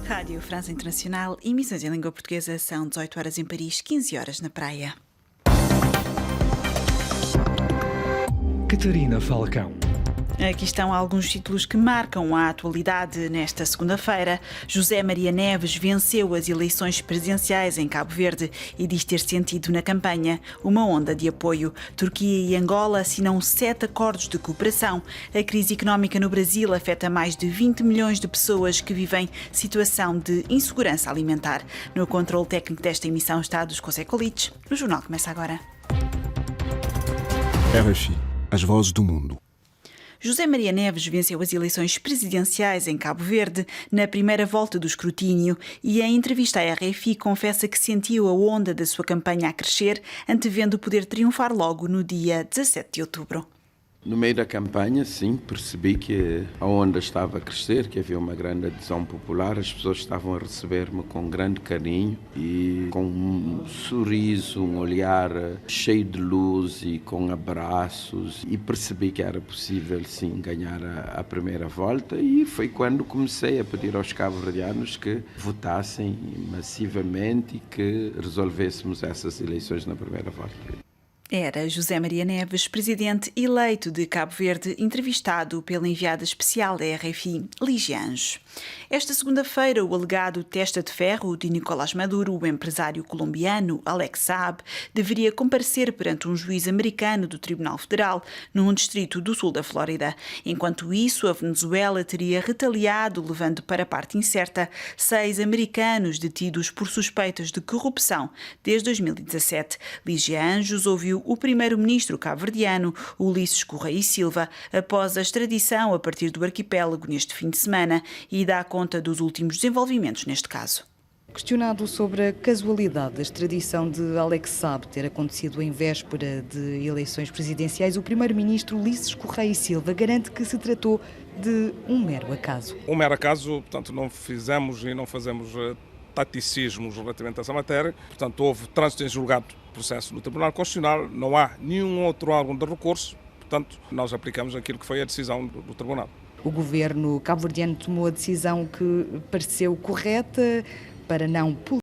Rádio França Internacional, emissões em língua portuguesa, são 18 horas em Paris, 15 horas na praia. Catarina Falcão. Aqui estão alguns títulos que marcam a atualidade nesta segunda-feira. José Maria Neves venceu as eleições presidenciais em Cabo Verde e diz ter sentido na campanha uma onda de apoio. Turquia e Angola assinam 7 acordos de cooperação. A crise económica no Brasil afeta mais de 20 milhões de pessoas que vivem situação de insegurança alimentar. No controle técnico desta emissão está dos José Colites. O jornal começa agora. RFI, as vozes do mundo. José Maria Neves venceu as eleições presidenciais em Cabo Verde na primeira volta do escrutínio e, em entrevista à RFI, confessa que sentiu a onda da sua campanha a crescer, antevendo poder triunfar logo no dia 17 de outubro. No meio da campanha, sim, percebi que a onda estava a crescer, que havia uma grande adesão popular, as pessoas estavam a receber-me com grande carinho e com um sorriso, um olhar cheio de luz e com abraços, e percebi que era possível, sim, ganhar a primeira volta, e foi quando comecei a pedir aos cabo-verdianos que votassem massivamente e que resolvêssemos essas eleições na primeira volta. Era José Maria Neves, presidente eleito de Cabo Verde, entrevistado pela enviada especial da RFI, Lígia Anjos. Esta segunda-feira, o alegado testa de ferro de Nicolás Maduro, o empresário colombiano Alex Saab, deveria comparecer perante um juiz americano do Tribunal Federal, num distrito do sul da Flórida. Enquanto isso, a Venezuela teria retaliado, levando para a parte incerta 6 americanos detidos por suspeitas de corrupção desde 2017. Lígia Anjos ouviu o primeiro-ministro cabo-verdiano, Ulisses Correia e Silva, após a extradição a partir do arquipélago neste fim de semana, e dá conta dos últimos desenvolvimentos neste caso. Questionado sobre a casualidade da extradição de Alex Saab ter acontecido em véspera de eleições presidenciais, o primeiro-ministro Ulisses Correia e Silva garante que se tratou de um mero acaso. Um mero acaso, portanto, não fizemos e não fazemos taticismos relativamente a essa matéria. Portanto, houve trânsito em julgado, processo no Tribunal Constitucional, não há nenhum outro órgão de recurso, portanto, nós aplicamos aquilo que foi a decisão do Tribunal. O governo cabo-verdiano tomou a decisão que pareceu correta para não politizar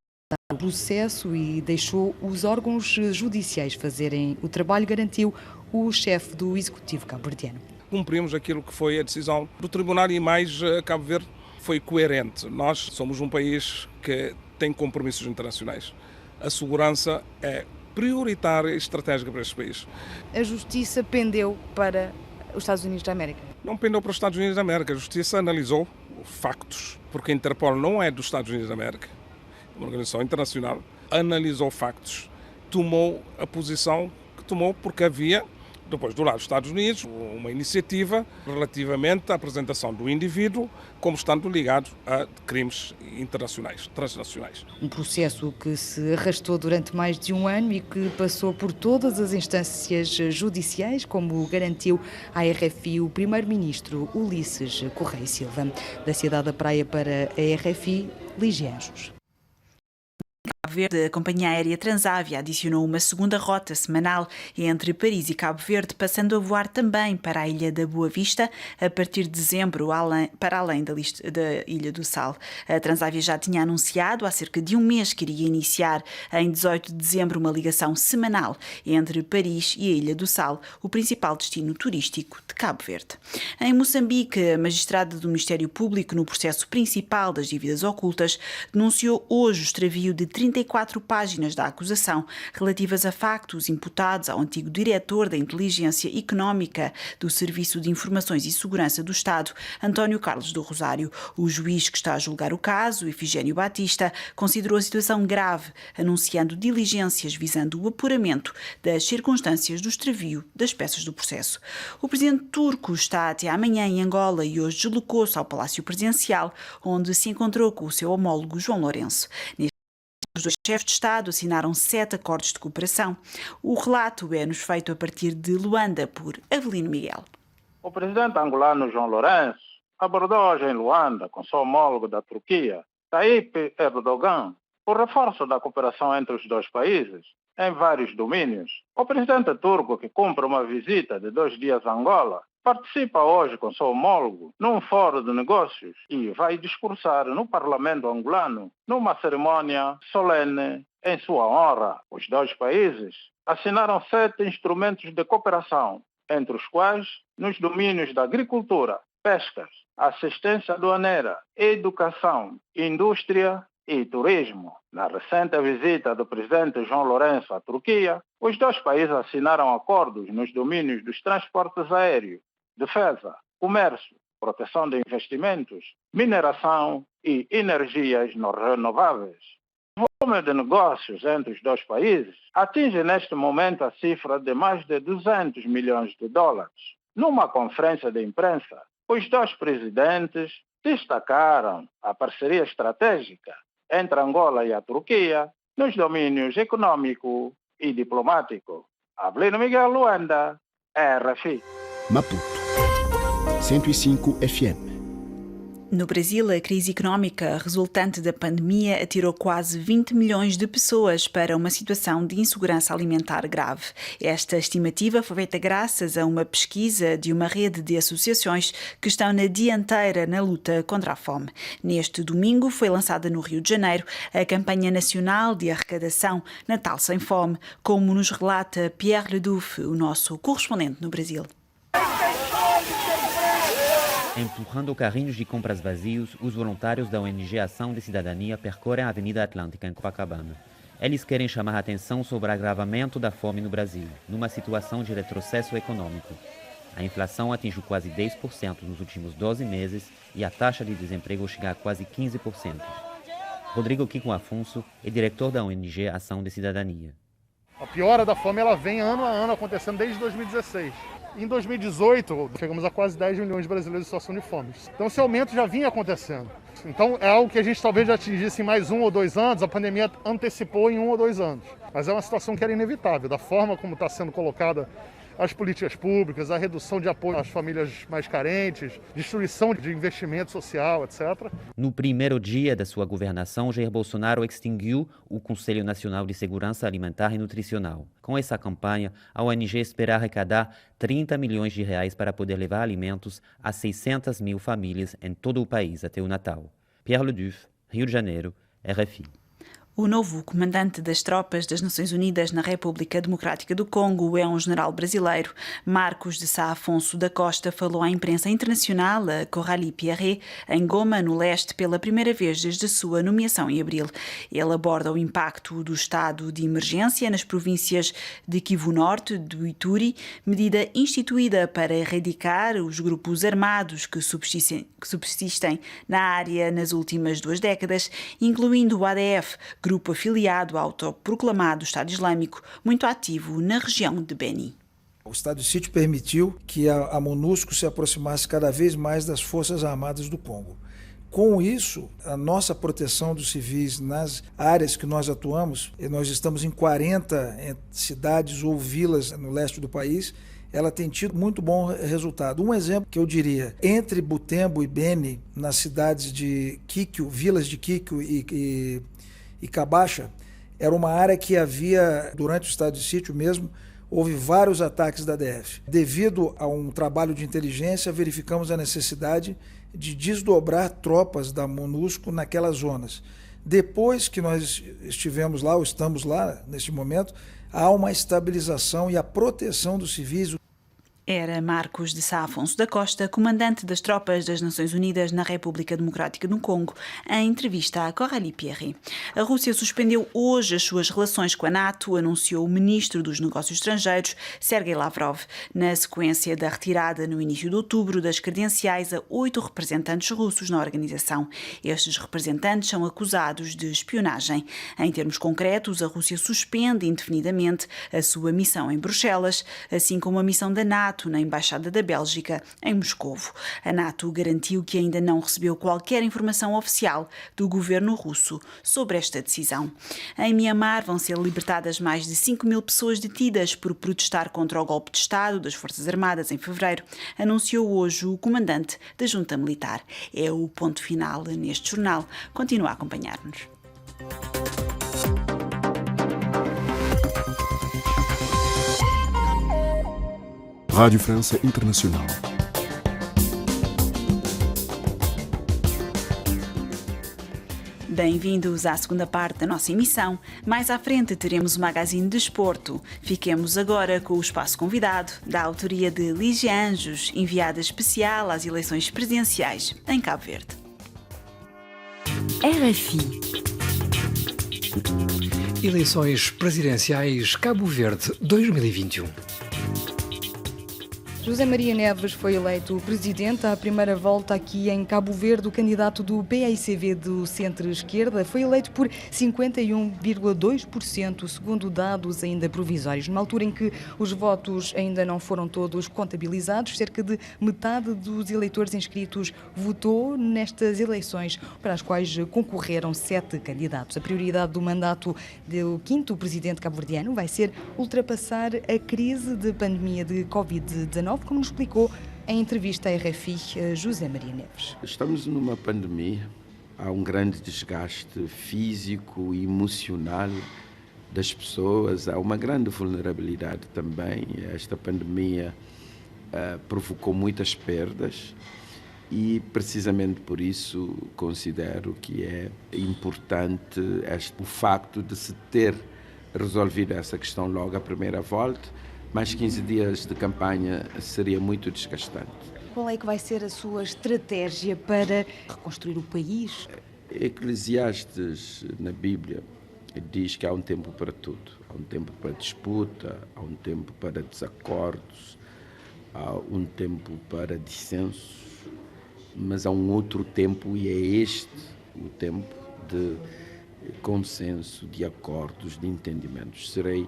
o processo e deixou os órgãos judiciais fazerem o trabalho, garantiu o chefe do Executivo cabo-verdiano. Cumprimos aquilo que foi a decisão do Tribunal e mais Cabo Verde foi coerente. Nós somos um país que tem compromissos internacionais. A segurança é prioritária e estratégica para este país. A justiça pendeu para os Estados Unidos da América? Não pendeu para os Estados Unidos da América. A justiça analisou factos, porque a Interpol não é dos Estados Unidos da América, é uma organização internacional, analisou factos, tomou a posição que tomou porque havia, depois do lado dos Estados Unidos, uma iniciativa relativamente à apresentação do indivíduo como estando ligado a crimes internacionais, transnacionais. Um processo que se arrastou durante mais de um ano e que passou por todas as instâncias judiciais, como garantiu à RFI o primeiro-ministro Ulisses Correia e Silva. Da cidade da Praia para a RFI, Lígia Anjos. Cabo Verde, a companhia aérea Transavia adicionou uma segunda rota semanal entre Paris e Cabo Verde, passando a voar também para a Ilha da Boa Vista a partir de dezembro, para além da Ilha do Sal. A Transavia já tinha anunciado há cerca de um mês que iria iniciar em 18 de dezembro uma ligação semanal entre Paris e a Ilha do Sal, o principal destino turístico de Cabo Verde. Em Moçambique, a magistrada do Ministério Público no processo principal das dívidas ocultas denunciou hoje o extravio de 34 páginas da acusação relativas a factos imputados ao antigo diretor da Inteligência Económica do Serviço de Informações e Segurança do Estado, António Carlos do Rosário. O juiz que está a julgar o caso, Efigênio Batista, considerou a situação grave, anunciando diligências visando o apuramento das circunstâncias do extravio das peças do processo. O presidente turco está até amanhã em Angola e hoje deslocou-se ao Palácio Presidencial, onde se encontrou com o seu homólogo João Lourenço. Os dois chefes de Estado assinaram 7 acordos de cooperação. O relato é-nos feito a partir de Luanda por Avelino Miguel. O presidente angolano João Lourenço abordou hoje em Luanda com seu homólogo da Turquia, Tayyip Erdogan, o reforço da cooperação entre os dois países em vários domínios. O presidente turco, que cumpre uma visita de 2 dias a Angola, participa hoje com seu homólogo num fórum de negócios e vai discursar no parlamento angolano numa cerimônia solene em sua honra. Os dois países assinaram 7 instrumentos de cooperação, entre os quais, nos domínios da agricultura, pescas, assistência aduaneira, educação, indústria e turismo. Na recente visita do presidente João Lourenço à Turquia, os dois países assinaram acordos nos domínios dos transportes aéreos, defesa, comércio, proteção de investimentos, mineração e energias não renováveis. O volume de negócios entre os dois países atinge neste momento a cifra de mais de 200 milhões de dólares. Numa conferência de imprensa, os dois presidentes destacaram a parceria estratégica entre Angola e a Turquia nos domínios econômico e diplomático. Avelino Miguel Luanda, RFI. Maputo 105 FM. No Brasil, a crise económica resultante da pandemia atirou quase 20 milhões de pessoas para uma situação de insegurança alimentar grave. Esta estimativa foi feita graças a uma pesquisa de uma rede de associações que estão na dianteira na luta contra a fome. Neste domingo foi lançada no Rio de Janeiro a campanha nacional de arrecadação Natal Sem Fome, como nos relata Pierre Leduc, o nosso correspondente no Brasil. Empurrando carrinhos de compras vazios, os voluntários da ONG Ação de Cidadania percorrem a Avenida Atlântica, em Copacabana. Eles querem chamar a atenção sobre o agravamento da fome no Brasil, numa situação de retrocesso econômico. A inflação atingiu quase 10% nos últimos 12 meses e a taxa de desemprego chega a quase 15%. Rodrigo Kiko Afonso é diretor da ONG Ação de Cidadania. A piora da fome ela vem ano a ano acontecendo desde 2016. Em 2018, chegamos a quase 10 milhões de brasileiros em situação de fome. Então esse aumento já vinha acontecendo. Então é algo que a gente talvez já atingisse em mais 1 ou 2 anos, a pandemia antecipou em 1 ou 2 anos. Mas é uma situação que era inevitável, da forma como está sendo colocada as políticas públicas, a redução de apoio às famílias mais carentes, destruição de investimento social, etc. No primeiro dia da sua governação, Jair Bolsonaro extinguiu o Conselho Nacional de Segurança Alimentar e Nutricional. Com essa campanha, a ONG espera arrecadar 30 milhões de reais para poder levar alimentos a 600 mil famílias em todo o país até o Natal. Pierre Leduc, Rio de Janeiro, RFI. O novo comandante das tropas das Nações Unidas na República Democrática do Congo é um general brasileiro. Marcos de Sá Afonso da Costa falou à imprensa internacional, a Coralie Pierret, em Goma, no leste, pela primeira vez desde a sua nomeação em abril. Ele aborda o impacto do estado de emergência nas províncias de Kivu Norte, do Ituri, medida instituída para erradicar os grupos armados que subsistem na área nas últimas 2 décadas, incluindo o ADF, grupo afiliado ao autoproclamado Estado Islâmico, muito ativo na região de Beni. O estado de sítio permitiu que a MONUSCO se aproximasse cada vez mais das Forças Armadas do Congo. Com isso, a nossa proteção dos civis nas áreas que nós atuamos, e nós estamos em 40 cidades ou vilas no leste do país, ela tem tido muito bom resultado. Um exemplo que eu diria, entre Butembo e Beni, nas cidades de Quíquio, vilas de Quíquio e Cabaxa, era uma área que havia, durante o estado de sítio mesmo, houve vários ataques da ADF. Devido a um trabalho de inteligência, verificamos a necessidade de desdobrar tropas da MONUSCO naquelas zonas. Depois que nós estivemos lá, ou estamos lá neste momento, há uma estabilização e a proteção dos civis. Era Marcos de Sá Afonso da Costa, comandante das tropas das Nações Unidas na República Democrática do Congo, em entrevista à Coralie Pierret. A Rússia suspendeu hoje as suas relações com a NATO, anunciou o ministro dos Negócios Estrangeiros, Sergei Lavrov, na sequência da retirada no início de outubro das credenciais a 8 representantes russos na organização. Estes representantes são acusados de espionagem. Em termos concretos, a Rússia suspende indefinidamente a sua missão em Bruxelas, assim como a missão da NATO na Embaixada da Bélgica, em Moscovo. A NATO garantiu que ainda não recebeu qualquer informação oficial do governo russo sobre esta decisão. Em Mianmar vão ser libertadas mais de 5 mil pessoas detidas por protestar contra o golpe de Estado das Forças Armadas em fevereiro, anunciou hoje o comandante da junta militar. É o ponto final neste jornal. Continua a acompanhar-nos. Rádio França Internacional. Bem-vindos à segunda parte da nossa emissão. Mais à frente teremos o magazine de desporto. Fiquemos agora com o espaço convidado, da autoria de Lígia Anjos, enviada especial às eleições presidenciais em Cabo Verde. RFI. Eleições presidenciais Cabo Verde 2021. José Maria Neves foi eleito presidente à primeira volta aqui em Cabo Verde. O candidato do PAICV do centro-esquerda foi eleito por 51,2%, segundo dados ainda provisórios. Numa altura em que os votos ainda não foram todos contabilizados, cerca de metade dos eleitores inscritos votou nestas eleições, para as quais concorreram 7 candidatos. A prioridade do mandato do 5º presidente cabo-verdiano vai ser ultrapassar a crise de pandemia de Covid-19, como nos explicou em entrevista à RFI José Maria Neves. Estamos numa pandemia, há um grande desgaste físico e emocional das pessoas, há uma grande vulnerabilidade também. Esta pandemia provocou muitas perdas e precisamente por isso considero que é importante o facto de se ter resolvido essa questão logo à primeira volta. Mais 15 dias de campanha seria muito desgastante. Qual é que vai ser a sua estratégia para reconstruir o país? Eclesiastes, na Bíblia, diz que há um tempo para tudo. Há um tempo para disputa, há um tempo para desacordos, há um tempo para dissensos, mas há um outro tempo e é este o tempo de consenso, de acordos, de entendimentos. Serei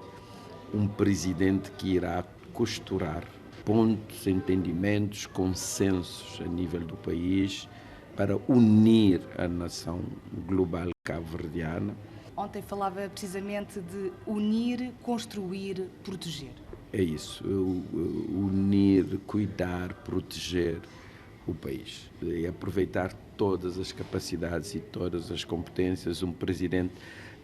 um presidente que irá costurar pontos, entendimentos, consensos a nível do país para unir a nação global cabo-verdiana. Ontem falava precisamente de unir, construir, proteger. É isso, unir, cuidar, proteger o país e aproveitar todas as capacidades e todas as competências. Um presidente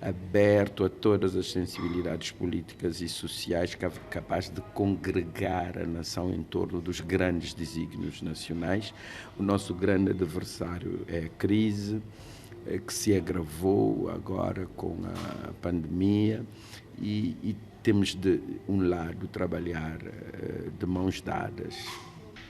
aberto a todas as sensibilidades políticas e sociais, capaz de congregar a nação em torno dos grandes desígnios nacionais. O nosso grande adversário é a crise, que se agravou agora com a pandemia e temos de um lado trabalhar de mãos dadas.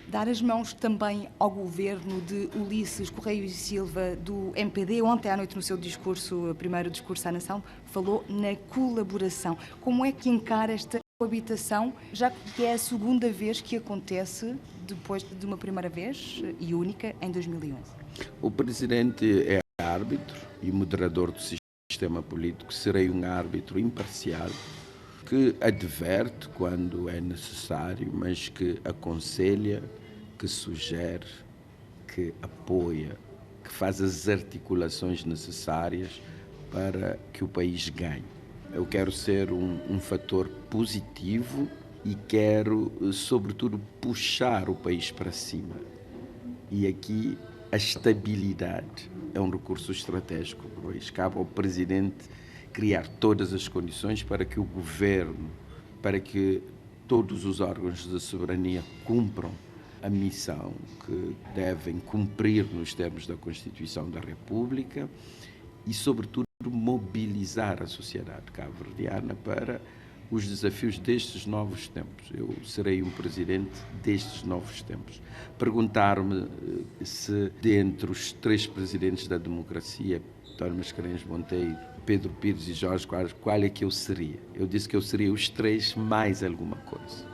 Dar as mãos também ao governo de Ulisses Correia e Silva, do MPD. Ontem à noite, no seu discurso, primeiro discurso à nação, falou na colaboração. Como é que encara esta coabitação, já que é a segunda vez que acontece, depois de uma primeira vez e única, em 2011? O presidente é árbitro e moderador do sistema político. Serei um árbitro imparcial, que adverte quando é necessário, mas que aconselha, que sugere, que apoia, que faz as articulações necessárias para que o país ganhe. Eu quero ser um fator positivo e quero, sobretudo, puxar o país para cima. E aqui a estabilidade é um recurso estratégico, pois cabe ao presidente criar todas as condições para que o governo, para que todos os órgãos de soberania cumpram a missão que devem cumprir nos termos da Constituição da República e, sobretudo, mobilizar a sociedade cabo-verdiana para os desafios destes novos tempos. Eu serei um presidente destes novos tempos. Perguntar-me se, dentre os 3 presidentes da democracia, António Mascarenhas Monteiro, Pedro Pires e Jorge Quadros, qual é que eu seria? Eu disse que eu seria os 3 mais alguma coisa.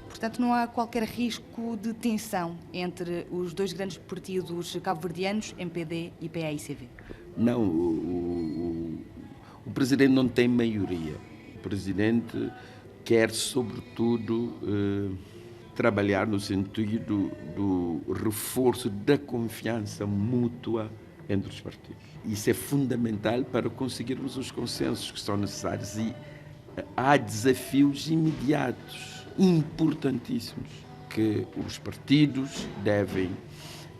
Portanto, não há qualquer risco de tensão entre os 2 grandes partidos cabo-verdianos, MPD e PAICV? Não, o presidente não tem maioria. O presidente quer, sobretudo, trabalhar no sentido do reforço da confiança mútua entre os partidos. Isso é fundamental para conseguirmos os consensos que são necessários e há desafios imediatos, importantíssimos, que os partidos devem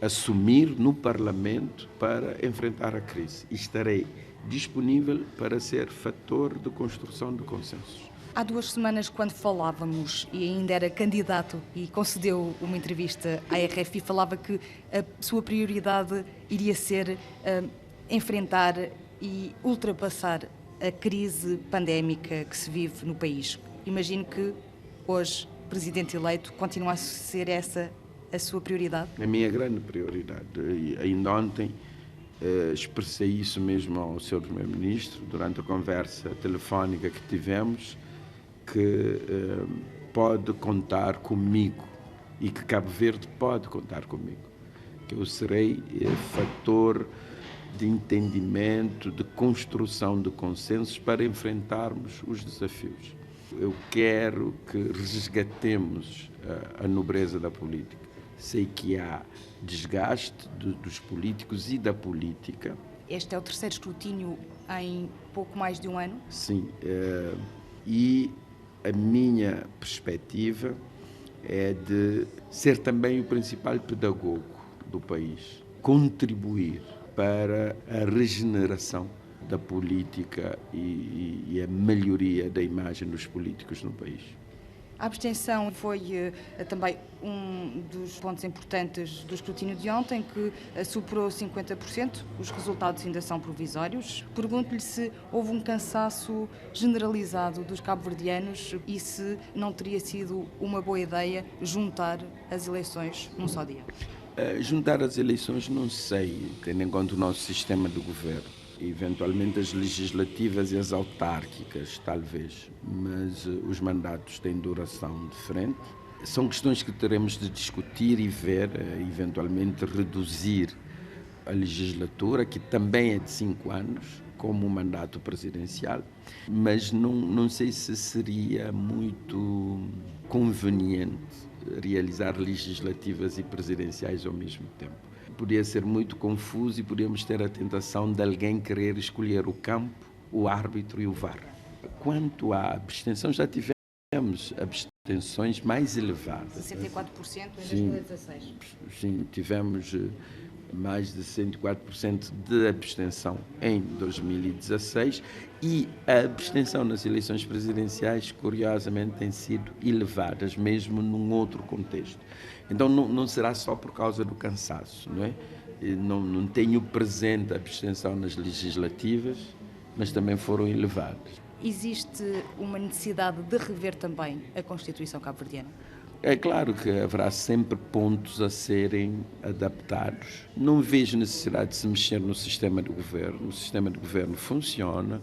assumir no Parlamento para enfrentar a crise. E estarei disponível para ser fator de construção de consensos. Há 2 semanas, quando falávamos, e ainda era candidato e concedeu uma entrevista à RFI, falava que a sua prioridade iria ser enfrentar e ultrapassar a crise pandémica que se vive no país? Imagino que hoje, Presidente eleito, continua a ser essa a sua prioridade? A minha grande prioridade. E ainda ontem expressei isso mesmo ao Sr. Primeiro-Ministro, durante a conversa telefónica que tivemos, que pode contar comigo e que Cabo Verde pode contar comigo. Que eu serei fator de entendimento, de construção de consensos para enfrentarmos os desafios. Eu quero que resgatemos a nobreza da política. Sei que há desgaste dos políticos e da política. Este é o terceiro escrutínio em pouco mais de um ano? Sim, e a minha perspectiva é de ser também o principal pedagogo do país, contribuir para a regeneração da política e a melhoria da imagem dos políticos no país. A abstenção foi também um dos pontos importantes do escrutínio de ontem, que superou 50%. Os resultados ainda são provisórios. Pergunto-lhe se houve um cansaço generalizado dos cabo-verdianos e se não teria sido uma boa ideia juntar as eleições num só dia. Juntar as eleições não sei, tendo em conta o nosso sistema de governo. Eventualmente as legislativas e as autárquicas, talvez, mas os mandatos têm duração diferente. São questões que teremos de discutir e ver, eventualmente reduzir a legislatura, que também é de 5 anos, como o mandato presidencial, mas não sei se seria muito conveniente realizar legislativas e presidenciais ao mesmo tempo. Podia ser muito confuso e podíamos ter a tentação de alguém querer escolher o campo, o árbitro e o VAR. Quanto à abstenção, já tivemos abstenções mais elevadas. 64% em 2016. Sim, tivemos mais de 104% de abstenção em 2016 e a abstenção nas eleições presidenciais, curiosamente, tem sido elevadas, mesmo num outro contexto. Então não será só por causa do cansaço, não é? Não tenho presente a abstenção nas legislativas, mas também foram elevadas. Existe uma necessidade de rever também a Constituição cabo-verdiana? É claro que haverá sempre pontos a serem adaptados. Não vejo necessidade de se mexer no sistema de governo. O sistema de governo funciona.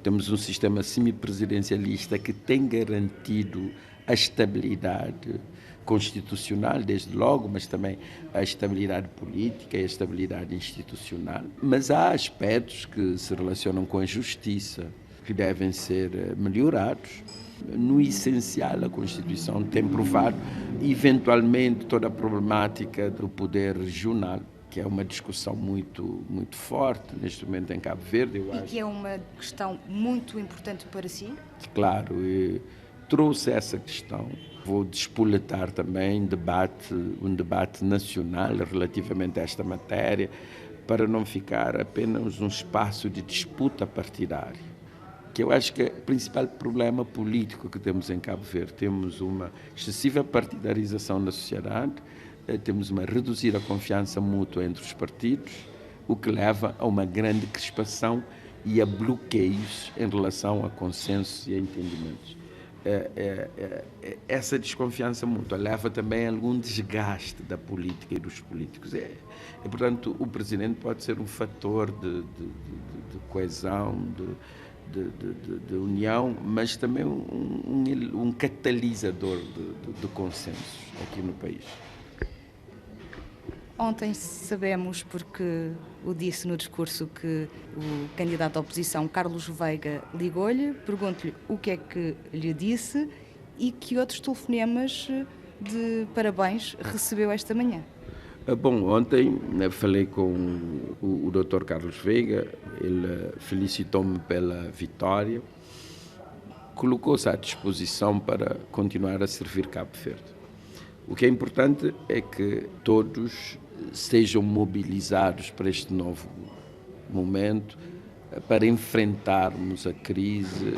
Temos um sistema semipresidencialista que tem garantido a estabilidade constitucional, desde logo, mas também a estabilidade política e a estabilidade institucional. Mas há aspectos que se relacionam com a justiça, que devem ser melhorados. No essencial, a Constituição tem provado, eventualmente, toda a problemática do poder regional, que é uma discussão muito forte neste momento em Cabo Verde. Eu acho. Que é uma questão muito importante para si? Claro, trouxe essa questão. Vou despoletar também um debate nacional relativamente a esta matéria, para não ficar apenas um espaço de disputa partidária, que eu acho que é o principal problema político que temos em Cabo Verde. Temos uma excessiva partidarização da sociedade, temos uma reduzir a confiança mútua entre os partidos, o que leva a uma grande crispação e a bloqueios em relação a consensos e a entendimentos. Essa desconfiança mútua leva também a algum desgaste da política e dos políticos. Portanto, o Presidente pode ser um fator de coesão, de união, mas também um catalisador de consensos aqui no país. Ontem sabemos, porque o disse no discurso, que o candidato à oposição, Carlos Veiga, ligou-lhe. Pergunto-lhe o que é que lhe disse e que outros telefonemas de parabéns recebeu esta manhã. Bom, ontem falei com o Dr. Carlos Veiga, ele felicitou-me pela vitória, colocou-se à disposição para continuar a servir Cabo Verde. O que é importante é que todos sejam mobilizados para este novo momento, para enfrentarmos a crise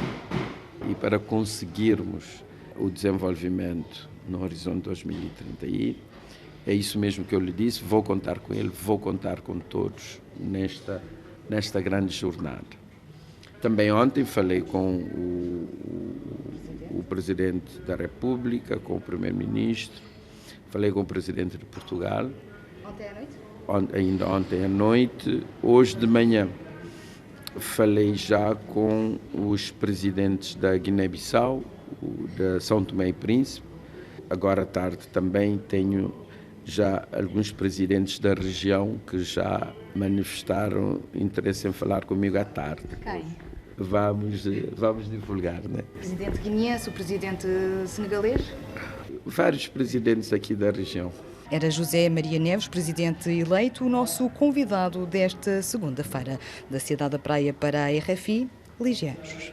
e para conseguirmos o desenvolvimento no horizonte 2030. E é isso mesmo que eu lhe disse, vou contar com ele, vou contar com todos nesta nesta grande jornada. Também ontem falei com o Presidente da República, com o Primeiro-Ministro, falei com o Presidente de Portugal. Ontem à noite? Ainda ontem à noite. Hoje de manhã falei já com os presidentes da Guiné-Bissau, da São Tomé e Príncipe. Agora à tarde também tenho já alguns presidentes da região que já manifestaram interesse em falar comigo à tarde. Quem? Vamos divulgar, né? O presidente guineense, o presidente senegalês? Vários presidentes aqui da região. Era José Maria Neves, presidente eleito, o nosso convidado desta segunda-feira. Da Cidade da Praia para a RFI, Lígia Anjos.